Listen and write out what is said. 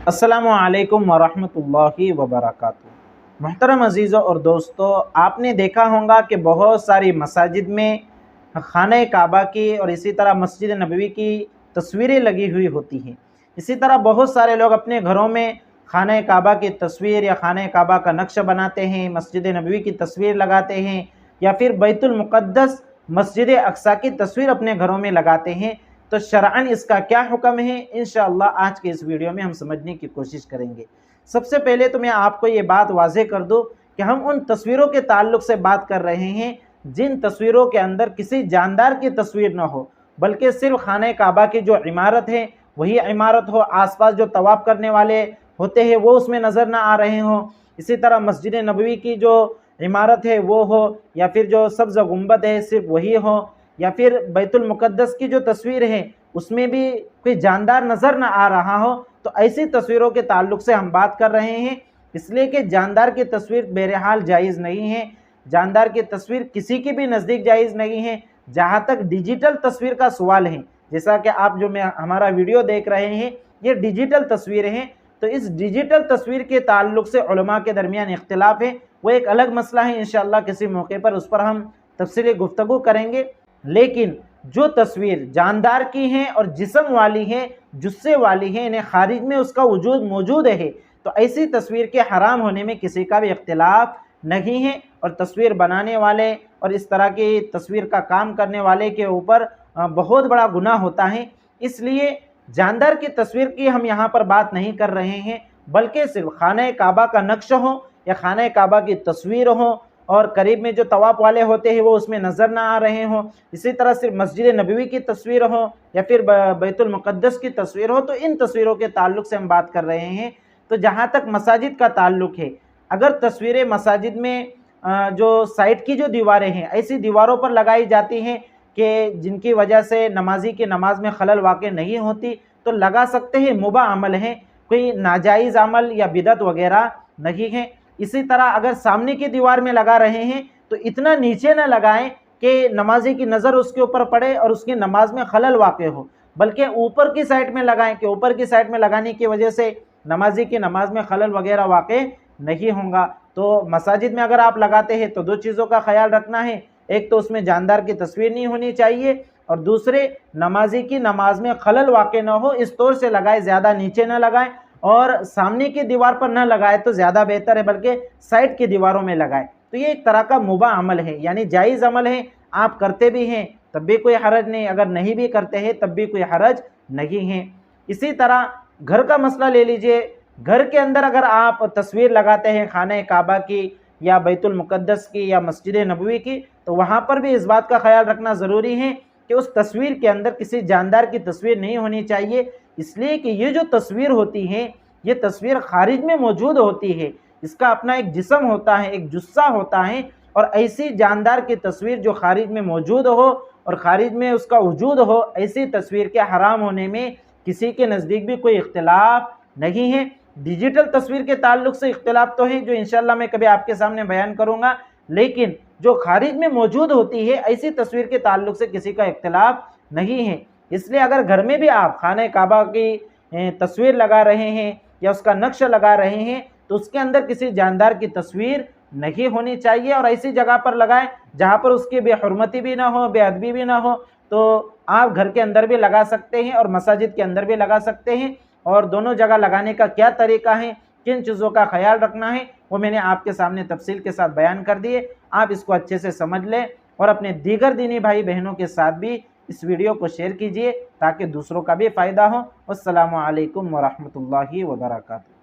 अस्सलामुअलैकुम वरहमतुल्लाहि वबरकातुहू। मोहतरम अज़ीज़ों और दोस्तों, आपने देखा होगा कि बहुत सारी मसाजिद में खाने काबा की और इसी तरह मस्जिद नबवी की तस्वीरें लगी हुई होती हैं। इसी तरह बहुत सारे लोग अपने घरों में खाने काबा की तस्वीर या खाने काबा का नक्शा बनाते हैं, मस्जिद नबवी की तस्वीर लगाते हैं या फिर बैतुल मुक़द्दस मस्जिद अक़सा की तस्वीर अपने घरों में लगाते हैं। तो शरअन इसका क्या हुक्म है, इंशाअल्लाह आज के इस वीडियो में हम समझने की कोशिश करेंगे। सबसे पहले तो मैं आपको ये बात वाज़ेह कर दूं कि हम उन तस्वीरों के ताल्लुक़ से बात कर रहे हैं जिन तस्वीरों के अंदर किसी जानदार की तस्वीर न हो, बल्कि सिर्फ खाने काबा की जो इमारत है वही इमारत हो, आसपास जो तवाफ़ करने वाले होते हैं वो उसमें नज़र ना आ रहे हों। इसी तरह मस्जिद नबवी की जो इमारत है वो हो, या फिर जो सब्ज़ गुंबद है सिर्फ वही हो, या फिर बैतुल मुक़द्दस की जो तस्वीर है उसमें भी कोई जानदार नज़र ना आ रहा हो, तो ऐसी तस्वीरों के ताल्लुक़ से हम बात कर रहे हैं। इसलिए कि जानदार की तस्वीर बहरहाल जायज़ नहीं है, जानदार की तस्वीर किसी की भी नज़दीक जायज़ नहीं है। जहाँ तक डिजिटल तस्वीर का सवाल है, जैसा कि आप जो मैं हमारा वीडियो देख रहे हैं ये डिजिटल तस्वीरें हैं, तो इस डिजिटल तस्वीर के ताल्लुक़ से उलमा के दरमियान इख्तिलाफ़ है, वो एक अलग मसला है। इंशाअल्लाह किसी मौके पर उस पर हम तफसीली गुफ्तगू करेंगे। लेकिन जो तस्वीर जानदार की हैं और जिस्म वाली हैं, जुस्से वाली हैं, इन्हें खारिज में उसका वजूद मौजूद है, तो ऐसी तस्वीर के हराम होने में किसी का भी इख्तिलाफ नहीं है। और तस्वीर बनाने वाले और इस तरह की तस्वीर का काम करने वाले के ऊपर बहुत बड़ा गुनाह होता है। इसलिए जानदार की तस्वीर की हम यहाँ पर बात नहीं कर रहे हैं, बल्कि सिर्फ खाने काबा का नक्श हो या खाने काबा की तस्वीर हो और करीब में जो तवाफ़ वाले होते हैं वो उसमें नज़र ना आ रहे हों। इसी तरह सिर्फ मस्जिद नबवी की तस्वीर हो या फिर बैतुल मुक़द्दस की तस्वीर हो, तो इन तस्वीरों के ताल्लुक़ से हम बात कर रहे हैं। तो जहाँ तक मसाजिद का ताल्लुक़ है, अगर तस्वीरें मसाजिद में जो साइड की जो दीवारें हैं ऐसी दीवारों पर लगाई जाती हैं कि जिनकी वजह से नमाजी की नमाज में खलल वाक़ नहीं होती, तो लगा सकते हैं, मुबाह अमल है, कोई नाजायज़ अमल या बिदअत वगैरह नहीं है। इसी तरह अगर सामने की दीवार में लगा रहे हैं तो इतना नीचे न लगाएं कि नमाजी की नज़र उसके ऊपर पड़े और उसकी नमाज में खलल वाक़ हो, बल्कि ऊपर की साइड में लगाएं कि ऊपर की साइड में लगाने की वजह से नमाजी की नमाज में खलल वगैरह वाक़ नहीं होगा। तो मसाजिद में अगर आप लगाते हैं तो दो चीज़ों का ख्याल रखना है, एक तो उसमें जानदार की तस्वीर नहीं होनी चाहिए और दूसरे नमाजी की नमाज में खलल वाक़ न हो, इस तौर से लगाए, ज़्यादा नीचे न लगाएं और सामने की दीवार पर न लगाए तो ज़्यादा बेहतर है, बल्कि साइड की दीवारों में लगाए। तो ये एक तरह का मुबाह अमल है, यानी जायज़ अमल है। आप करते भी हैं तब भी कोई हरज नहीं, अगर नहीं भी करते हैं तब भी कोई हरज नहीं है। इसी तरह घर का मसला ले लीजिए, घर के अंदर अगर आप तस्वीर लगाते हैं खाने काबा की या बैतुल मुक़द्दस की या मस्जिद नबवी की, तो वहाँ पर भी इस बात का ख्याल रखना ज़रूरी है कि उस तस्वीर के अंदर किसी जानदार की तस्वीर नहीं होनी चाहिए। इसलिए कि ये जो तस्वीर होती है ये तस्वीर खारिज में मौजूद होती है, इसका अपना एक जिस्म होता है, एक जुस्सा होता है, और ऐसी जानदार की तस्वीर जो खारिज में मौजूद हो और खारिज में उसका वजूद हो, ऐसी तस्वीर के हराम होने में किसी के नज़दीक भी कोई इख्तिलाफ नहीं है। डिजिटल तस्वीर के ताल्लुक़ से इख्तिलाफ तो है, जो इंशाअल्लाह मैं कभी आपके सामने बयान करूँगा, लेकिन जो खारिज में मौजूद होती है ऐसी तस्वीर के ताल्लुक़ से किसी का इख्तिलाफ नहीं है। इसलिए अगर घर में भी आप खाने काबा की तस्वीर लगा रहे हैं या उसका नक्शा लगा रहे हैं, तो उसके अंदर किसी जानदार की तस्वीर नहीं होनी चाहिए और ऐसी जगह पर लगाएं जहाँ पर उसकी बेहुरमती भी ना हो, बेअदबी भी ना हो। तो आप घर के अंदर भी लगा सकते हैं और मसाजिद के अंदर भी लगा सकते हैं। और दोनों जगह लगाने का क्या तरीका है, किन चीज़ों का ख्याल रखना है, वो मैंने आपके सामने तफसील के साथ बयान कर दिए। आप इसको अच्छे से समझ लें और अपने दीगर दीनी भाई बहनों के साथ भी इस वीडियो को शेयर कीजिए ताकि दूसरों का भी फ़ायदा हो। अस्सलामु अलैकुम वरहमतुल्लाहि वबरकातुहू।